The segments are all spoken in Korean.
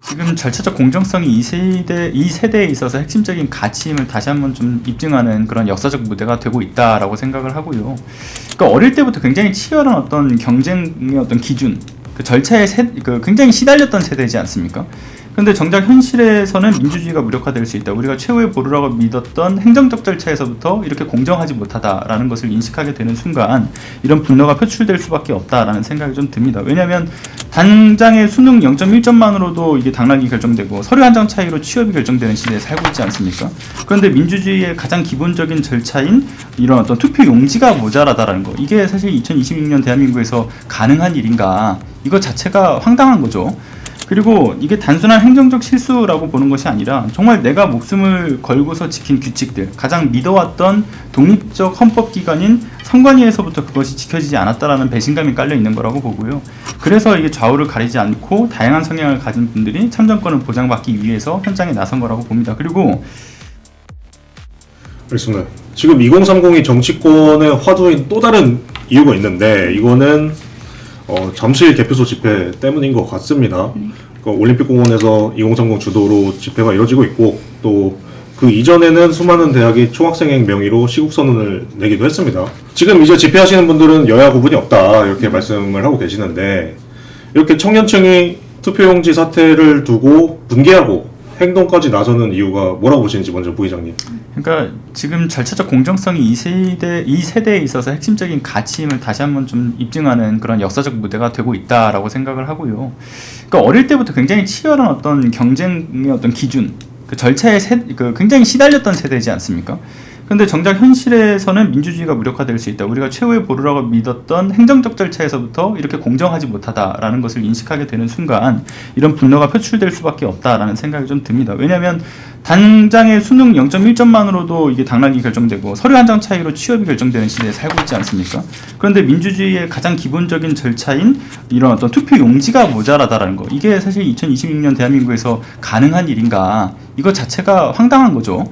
지금 절차적 공정성이 이 세대에 있어서 핵심적인 가치임을 다시 한번 좀 입증하는 그런 역사적 무대가 되고 있다라고 생각을 하고요. 그러니까 어릴 때부터 굉장히 치열한 어떤 경쟁의 어떤 기준, 그 절차에 굉장히 시달렸던 세대이지 않습니까? 근데 정작 현실에서는 민주주의가 무력화될 수 있다. 우리가 최후의 보루라고 믿었던 행정적 절차에서부터 이렇게 공정하지 못하다라는 것을 인식하게 되는 순간 이런 분노가 표출될 수밖에 없다라는 생각이 좀 듭니다. 왜냐하면 당장의 수능 0.1점만으로도 이게 당락이 결정되고 서류 한 장 차이로 취업이 결정되는 시대에 살고 있지 않습니까? 그런데 민주주의의 가장 기본적인 절차인 이런 어떤 투표 용지가 모자라다라는 거, 이게 사실 2026년 대한민국에서 가능한 일인가, 이거 자체가 황당한 거죠. 그리고 이게 단순한 행정적 실수라고 보는 것이 아니라 정말 내가 목숨을 걸고서 지킨 규칙들, 가장 믿어왔던 독립적 헌법기관인 선관위에서부터 그것이 지켜지지 않았다라는 배신감이 깔려 있는 거라고 보고요. 그래서 이게 좌우를 가리지 않고 다양한 성향을 가진 분들이 참정권을 보장받기 위해서 현장에 나선 거라고 봅니다. 그리고 알겠습니다. 지금 2030이 정치권의 화두인 또 다른 이유가 있는데 이거는 잠실 개표소 집회 때문인 것 같습니다. 올림픽공원에서 2030 주도로 집회가 이루어지고 있고 또 그 이전에는 수많은 대학이 총학생회 명의로 시국선언을 내기도 했습니다. 지금 이제 집회하시는 분들은 여야 구분이 없다 이렇게 말씀을 하고 계시는데 이렇게 청년층이 투표용지 사태를 두고 분개하고 행동까지 나서는 이유가 뭐라고 보시는지 먼저 부의장님. 그러니까 지금 절차적 공정성이 이 세대에 있어서 핵심적인 가치임을 다시 한번 좀 입증하는 그런 역사적 무대가 되고 있다라고 생각을 하고요. 그러니까 어릴 때부터 굉장히 치열한 어떤 경쟁의 어떤 기준, 그 절차에 굉장히 시달렸던 세대이지 않습니까? 근데 정작 현실에서는 민주주의가 무력화될 수 있다. 우리가 최후의 보루라고 믿었던 행정적 절차에서부터 이렇게 공정하지 못하다라는 것을 인식하게 되는 순간 이런 분노가 표출될 수밖에 없다라는 생각이 좀 듭니다. 왜냐하면 당장의 수능 0.1점만으로도 이게 당락이 결정되고 서류 한 장 차이로 취업이 결정되는 시대에 살고 있지 않습니까? 그런데 민주주의의 가장 기본적인 절차인 이런 어떤 투표 용지가 모자라다라는 거, 이게 사실 2026년 대한민국에서 가능한 일인가, 이거 자체가 황당한 거죠.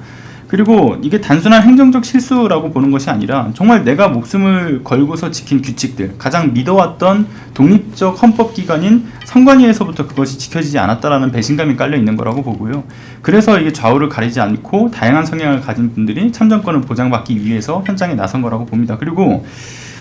그리고 이게 단순한 행정적 실수라고 보는 것이 아니라 정말 내가 목숨을 걸고서 지킨 규칙들, 가장 믿어왔던 독립적 헌법기관인 선관위에서부터 그것이 지켜지지 않았다라는 배신감이 깔려 있는 거라고 보고요. 그래서 이게 좌우를 가리지 않고 다양한 성향을 가진 분들이 참정권을 보장받기 위해서 현장에 나선 거라고 봅니다. 그리고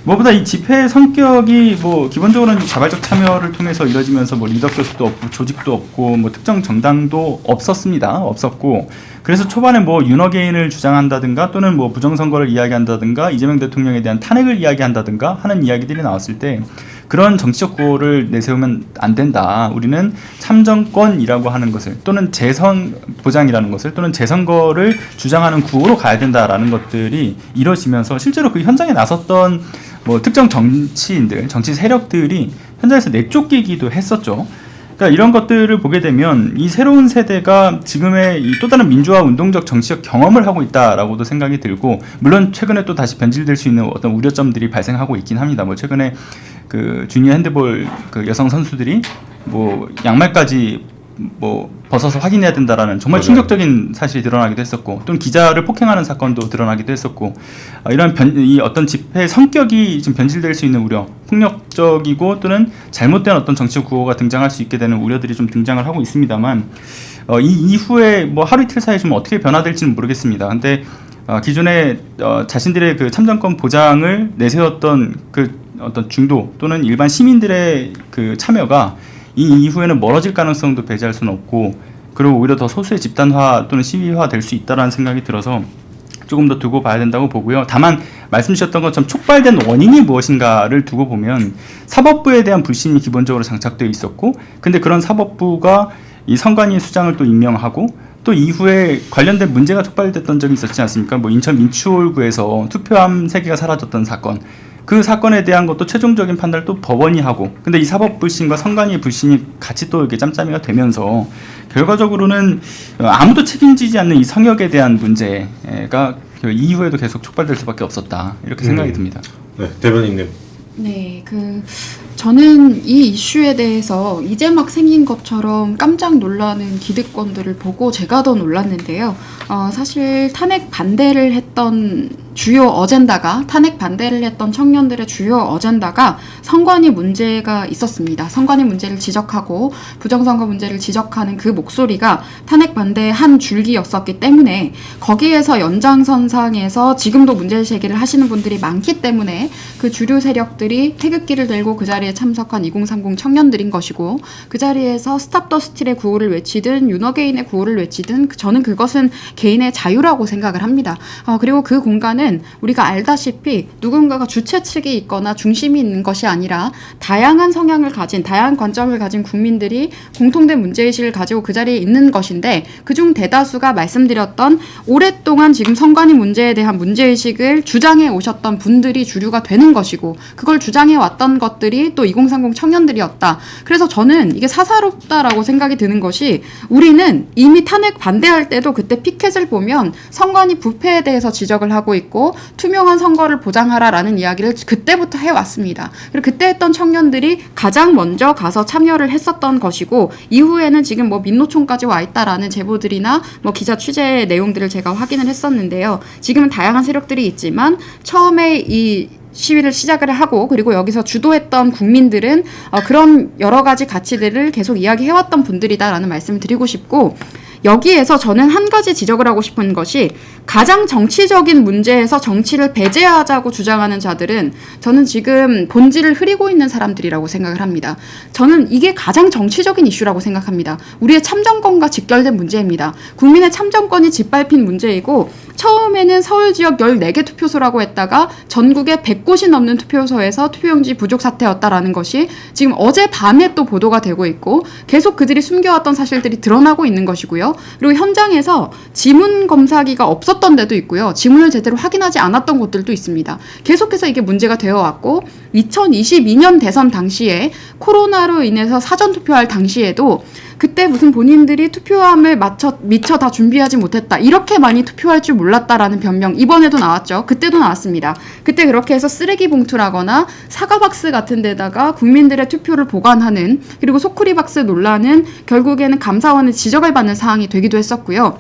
무엇보다 이 집회의 성격이 기본적으로는 자발적 참여를 통해서 이뤄지면서 리더 교수도 없고 조직도 없고 특정 정당도 없었고, 그래서 초반에 윤어게인을 주장한다든가 또는 부정선거를 이야기한다든가 이재명 대통령에 대한 탄핵을 이야기한다든가 하는 이야기들이 나왔을 때 그런 정치적 구호를 내세우면 안 된다. 우리는 참정권이라고 하는 것을 또는 재선 보장이라는 것을 또는 재선거를 주장하는 구호로 가야 된다라는 것들이 이뤄지면서 실제로 그 현장에 나섰던 특정 정치인들, 정치 세력들이 현장에서 내쫓기기도 했었죠. 그러니까 이런 것들을 보게 되면 이 새로운 세대가 지금의 이 또 다른 민주화 운동적 정치적 경험을 하고 있다라고도 생각이 들고, 물론 최근에 또 다시 변질될 수 있는 어떤 우려점들이 발생하고 있긴 합니다. 최근에 그 주니어 핸드볼 그 여성 선수들이 양말까지 벗어서 확인해야 된다라는 정말 충격적인 사실이 드러나기도 했었고, 또는 기자를 폭행하는 사건도 드러나기도 했었고, 이런 이 어떤 집회의 성격이 지금 변질될 수 있는 우려, 폭력적이고 또는 잘못된 어떤 정치적 구호가 등장할 수 있게 되는 우려들이 좀 등장을 하고 있습니다만, 이 이후에 하루 이틀 사이에 좀 어떻게 변화될지는 모르겠습니다. 근데 기존에 자신들의 그 참정권 보장을 내세웠던 그 어떤 중도 또는 일반 시민들의 그 참여가 이 이후에는 멀어질 가능성도 배제할 수는 없고, 그리고 오히려 더 소수의 집단화 또는 시위화 될 수 있다는 생각이 들어서 조금 더 두고 봐야 된다고 보고요. 다만 말씀 주셨던 것처럼 촉발된 원인이 무엇인가를 두고 보면 사법부에 대한 불신이 기본적으로 장착되어 있었고, 근데 그런 사법부가 이 선관위 수장을 또 임명하고 또 이후에 관련된 문제가 촉발됐던 적이 있었지 않습니까? 인천 민추홀구에서 투표함 3개가 사라졌던 사건, 그 사건에 대한 것도 최종적인 판단을 또 법원이 하고, 근데 이 사법 불신과 선관위의 불신이 같이 또 이렇게 짬짬이가 되면서 결과적으로는 아무도 책임지지 않는 이 성역에 대한 문제가 이후에도 계속 촉발될 수밖에 없었다, 이렇게 생각이 듭니다. 네, 대변인님. 네, 저는 이 이슈에 대해서 이제 막 생긴 것처럼 깜짝 놀라는 기득권들을 보고 제가 더 놀랐는데요. 사실 탄핵 반대를 했던 주요 어젠다가 탄핵 반대를 했던 청년들의 주요 어젠다가 선관위 문제가 있었습니다. 선관위 문제를 지적하고 부정선거 문제를 지적하는 그 목소리가 탄핵 반대의 한 줄기였었기 때문에 거기에서 연장선상에서 지금도 문제 제기를 하시는 분들이 많기 때문에 그 주류 세력들이 태극기를 들고 그 자리에 참석한 2030 청년들인 것이고 그 자리에서 스탑 더 스틸의 구호를 외치든 윤어게인의 구호를 외치든 저는 그것은 개인의 자유라고 생각을 합니다. 그리고 그 공간은 우리가 알다시피 누군가가 주최 측이 있거나 중심이 있는 것이 아니라 다양한 성향을 가진 다양한 관점을 가진 국민들이 공통된 문제의식을 가지고 그 자리에 있는 것인데 그중 대다수가 말씀드렸던 오랫동안 지금 선관위 문제에 대한 문제의식을 주장해 오셨던 분들이 주류가 되는 것이고 그걸 주장해 왔던 것들이 또 2030 청년들이었다. 그래서 저는 이게 사사롭다라고 생각이 드는 것이 우리는 이미 탄핵 반대할 때도 그때 피켓을 보면 선관위 부패에 대해서 지적을 하고 있고 투명한 선거를 보장하라라는 이야기를 그때부터 해왔습니다. 그리고 그때 했던 청년들이 가장 먼저 가서 참여를 했었던 것이고 이후에는 지금 뭐 민노총까지 와 있다라는 제보들이나 뭐 기자 취재 내용들을 제가 확인을 했었는데요. 지금은 다양한 세력들이 있지만 처음에 이 시위를 시작을 하고 그리고 여기서 주도했던 국민들은 그런 여러 가지 가치들을 계속 이야기해왔던 분들이다라는 말씀을 드리고 싶고 여기에서 저는 한 가지 지적을 하고 싶은 것이 가장 정치적인 문제에서 정치를 배제하자고 주장하는 자들은 저는 지금 본질을 흐리고 있는 사람들이라고 생각을 합니다. 저는 이게 가장 정치적인 이슈라고 생각합니다. 우리의 참정권과 직결된 문제입니다. 국민의 참정권이 짓밟힌 문제이고 처음에는 서울 지역 14개 투표소라고 했다가 전국에 100곳이 넘는 투표소에서 투표용지 부족 사태였다라는 것이 지금 어젯밤에 또 보도가 되고 있고 계속 그들이 숨겨왔던 사실들이 드러나고 있는 것이고요. 그리고 현장에서 지문 검사기가 없었던 데도 있고요. 지문을 제대로 확인하지 않았던 곳들도 있습니다. 계속해서 이게 문제가 되어 왔고 2022년 대선 당시에 코로나로 인해서 사전투표할 당시에도 그때 무슨 본인들이 투표함을 미처 다 준비하지 못했다. 이렇게 많이 투표할 줄 몰랐다라는 변명 이번에도 나왔죠. 그때도 나왔습니다. 그때 그렇게 해서 쓰레기 봉투라거나 사과박스 같은 데다가 국민들의 투표를 보관하는 그리고 소쿠리박스 논란은 결국에는 감사원의 지적을 받는 사항이 되기도 했었고요.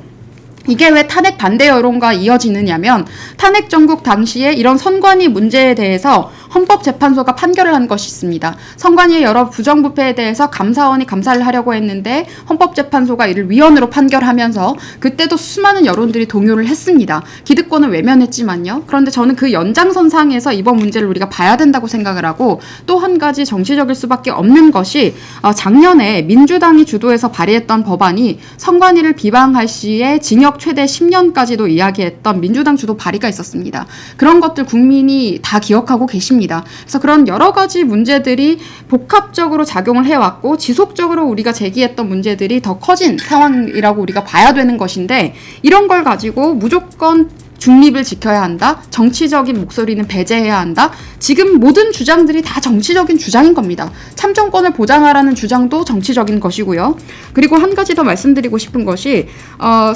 이게 왜 탄핵 반대 여론과 이어지느냐면 탄핵 정국 당시에 이런 선관위 문제에 대해서 헌법재판소가 판결을 한 것이 있습니다. 선관위의 여러 부정부패에 대해서 감사원이 감사를 하려고 했는데 헌법재판소가 이를 위헌으로 판결하면서 그때도 수많은 여론들이 동요를 했습니다. 기득권을 외면했지만요. 그런데 저는 그 연장선상에서 이번 문제를 우리가 봐야 된다고 생각을 하고 또 한 가지 정치적일 수밖에 없는 것이 작년에 민주당이 주도해서 발의했던 법안이 선관위를 비방할 시에 징역 최대 10년까지도 이야기했던 민주당 주도 발의가 있었습니다. 그런 것들 국민이 다 기억하고 계십니다. 그래서 그런 여러 가지 문제들이 복합적으로 작용을 해왔고 지속적으로 우리가 제기했던 문제들이 더 커진 상황이라고 우리가 봐야 되는 것인데 이런 걸 가지고 무조건 중립을 지켜야 한다. 정치적인 목소리는 배제해야 한다. 지금 모든 주장들이 다 정치적인 주장인 겁니다. 참정권을 보장하라는 주장도 정치적인 것이고요. 그리고 한 가지 더 말씀드리고 싶은 것이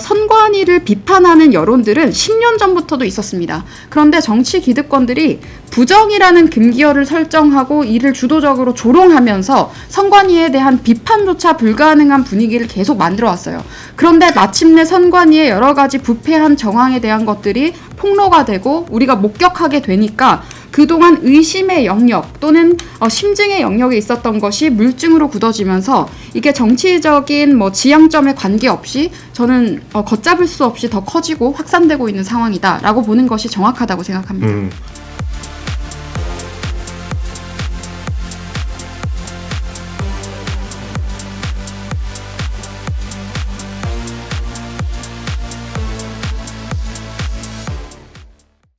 선관위를 비판하는 여론들은 10년 전부터도 있었습니다. 그런데 정치 기득권들이 부정이라는 금기어를 설정하고 이를 주도적으로 조롱하면서 선관위에 대한 비판조차 불가능한 분위기를 계속 만들어 왔어요. 그런데 마침내 선관위의 여러 가지 부패한 정황에 대한 것들이 폭로가 되고 우리가 목격하게 되니까 그동안 의심의 영역 또는 심증의 영역에 있었던 것이 물증으로 굳어지면서 이게 정치적인 지향점에 관계없이 저는 걷잡을 수 없이 더 커지고 확산되고 있는 상황이다라고 보는 것이 정확하다고 생각합니다.